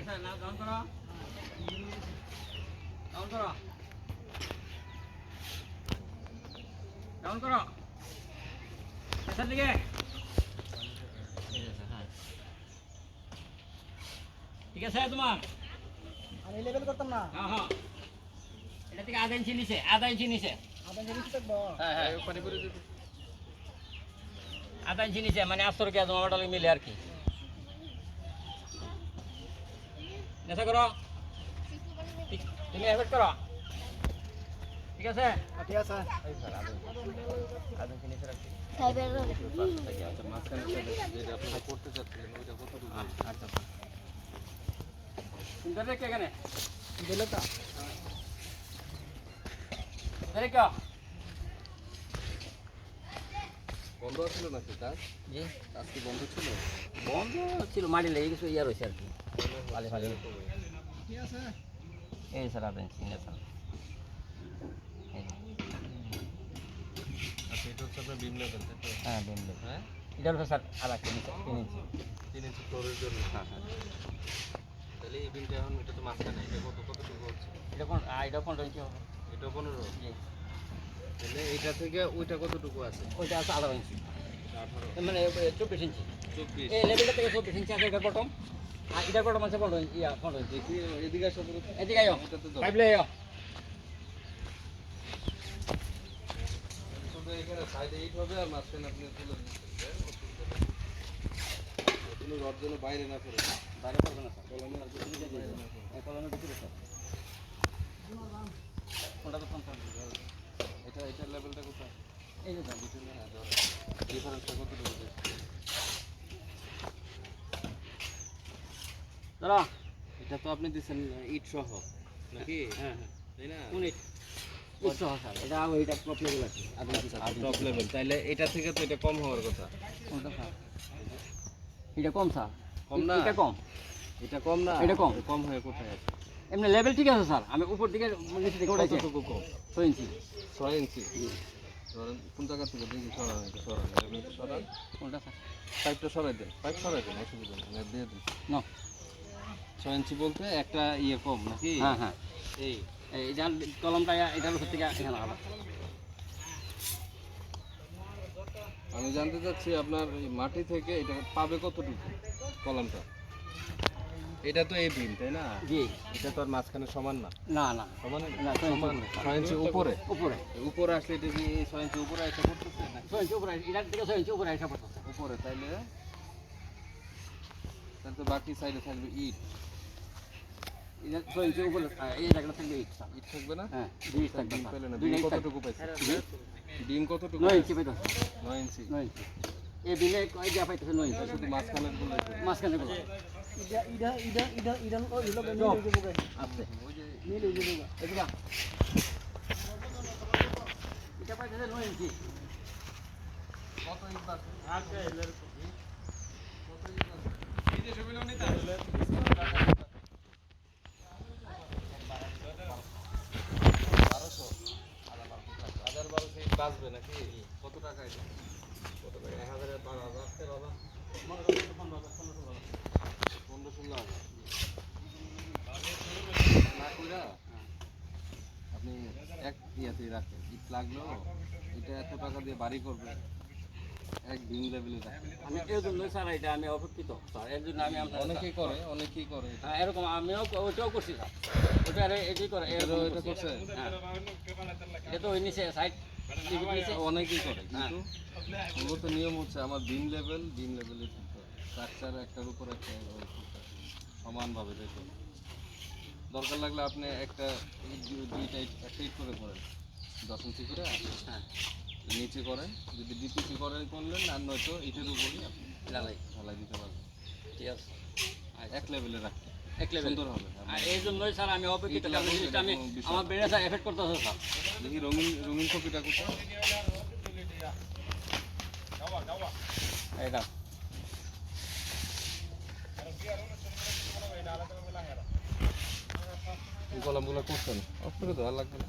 আছে না ডাউন করো ডাউন করো ডাউন করো পেছন দিকে ঠিক আছে তোমার আমি লেভেল করতাম না। হ্যাঁ হ্যাঁ এটা থেকে আধা ইঞ্চি নিচে আধা জিনিস থাকবো। হ্যাঁ হ্যাঁ আধা ইঞ্চি নিচে মানে 800 কে তোমার ওটা মিলে আর কি নেশা করো তুমি এফেক্ট করো ঠিক আছে ঠিক আছে। আধা ইঞ্চি নিচে রাখছি আচ্ছা সুন্দর রেখে এখানে বেলেটা রেখে বন্ধ ছিল নাকি কাজ? জি আজকে বন্ধ ছিল? বন্ধ ছিল মাটি লেগে কিছু ইয়ার হয়েছে আর কি ফালি ফালি ঠিক আছে। এই স্যার আধা ইঞ্চি না স্যার আচ্ছা, এটা হচ্ছে আপনার বিম লেভেল, তাই তো? হ্যাঁ দিন হ্যাঁ? এটা হলো স্যার আর একটা নিচে 3 ইঞ্চি 3 ইঞ্চি ফ্লোরের জন্য। তাহলে এই বিমটা এখন এটা তো মাঝখানে, এটা কতটুকু হচ্ছে? এটা 15 ইঞ্চি হবে এটা 15? জি তাহলে এইটা থেকে ওইটা কতটুকু আছে? ওইটা আছে 18 ইঞ্চি 18? মানে 24 ইঞ্চি 24? এই লেভেলটা থেকে 24 ইঞ্চি আছে এটা বটম আর এটা বটম আছে 15 ইঞ্চি 15 ইঞ্চি দেখি এদিকে আসো তো। এদিকে আয়ো এটাতে দাও। পাইপ লয়ে আয়ো শুধু এখানে সাইডে ইট হবে আর মাঝখানে আপনি তুলে দিচ্ছেন, তাই? অসুবিধা নেই। কোনো রড যেন বাইরে না পড়ে। বাইরে করবে না স্যার কলামের আর কিছু বাইরে না পড়ে। এই কলমের ভিতরে স্যার কোনটা তো 50 এটার লেভেলটা কোথায়? এই যে স্যার ভিতরে? হ্যাঁ, ধরো। ডিফারেন্সটা কতটুকু দেখছি? দাঁড়া এটা তো আপনি দিচ্ছেন ইট সহ নাকি? হ্যাঁ হ্যাঁ তাই না? মিনিট উচ্চ স্যার এটা ওইটা টপ লেভেল আছে আপনি কি স্যার টপ লেভেল, তাইলে এটা থেকে তো এটা কম হওয়ার কথা। কোনটা স্যার এটা কম স্যার কম না? এটা কম এটা কম না? এটা কম। কম হয়ে কোথায় আছে? এমনি লেভেল ঠিক আছে স্যার আমি উপর দিকে নিচে দিকে উঠাইছি কতটুকু কম? 6 ইঞ্চি 6 ইঞ্চি। ধরেন কোন জায়গা থেকে দেখি সরান, এটা সরান, এটা সরান। কোনটা স্যার পাইপটা সরাই দেন, পাইপ সরাই দেন, অসুবিধা নেই, নেট দিয়ে দিন। নো 6 ইঞ্চি বলতে একটা ইয়ে কম নাকি? হ্যাঁ হ্যাঁ এই এই যার কলমটা এটার উপর থেকে এখানে আলাদা আমি জানতে চাচ্ছি আপনার এই মাটি থেকে এটা পাবে কতটুকু কলামটা? এটা তো এই বিম, তাই না? জি এটা তো আর মাঝখানে সমান না। না না সমান না, 6 ইঞ্চি সমান উপরে। 6 ইঞ্চি উপরে। উপরে উপরে আসলে এটা কি 6 ইঞ্চি উপরে এসে পড়তেছে নাকি? 6 ইঞ্চি উপরে এটার থেকে 6 ইঞ্চি উপরে এসে পড়তেছে উপরে, তাইলে তাহলে তো বাকি সাইডে থাকবে ইট। এটা 6 ইঞ্চি উপরে এই জায়গাটা থাকবে ইট স্যার ইট থাকবে না? হ্যাঁ দুই ইঞ্চি থাকবে ডিম স্যার। পেলে না? দুই ডিম ইঞ্চি থাকবে। কতটুকু পাইছে? ডিম কতটুকু? 9 ইঞ্চি পাইতো 9 ইঞ্চি। 9 ইঞ্চি এই বিলে কয় দিয়া পাইতেছে 9 ইঞ্চি শুধু মাঝখানের গুলো মাঝখানে গুলো ইডা হইলো মিল জব। হয়ে যাবো। আছে মিল হয়ে যাবো। এদিকে এটা পাইতেছে 9 ইঞ্চি কত ইট আছে? বাঁচবে নাকি? কত টাকা এটা? কত টাকা? 1000 12,000 13,000 15-16,000 না কইরা আপনি এক ইয়াতেই রাখেন, ইট লাগলো এটা এত টাকা দিয়ে বাড়ি করবে, এক ভিম লেভেলে রাখেন। আমি এর জন্য স্যার এটা আমি অপেক্ষিত স্যার এর জন্য আমি আপনার অনেকেই করে এটা। এরকম আমিও ওইটাও করছি স্যার ওটা এটাই করে এটাও এটা করছে? হ্যাঁ এটা তো ওই নিচে সাইড অনেকেই করে, কিন্তু মূলত নিয়ম হচ্ছে আমার বিম লেভেলে স্ট্রাকচার একটার উপর একটা সমানভাবে রেখে, দরকার লাগলে আপনি একটা দুইটা একটা ইট করে ধরেন 10 ইঞ্চি করে, হ্যাঁ নিচে করেন, যদি ডিপিসি করলেন আর নয়তো ইটের উপরই আপনি ঢালাই দিতে পারবেন। ঠিক আছে এক লেভেলে রাখতে এক লেভেল সুন্দর হবে। আর এই জন্যই স্যার আমি অপেক্ষিত ইট কারণ লাগানো জিনিসটা আমি এরকম বিষয়। আমার ব্রেনে স্যার এফেক্ট করতেছে স্যার দেখি রঙিন কপিটা কোথায়? এটা এই কলমগুলো করছেন, অফ করে দেওয়া লাগবে না।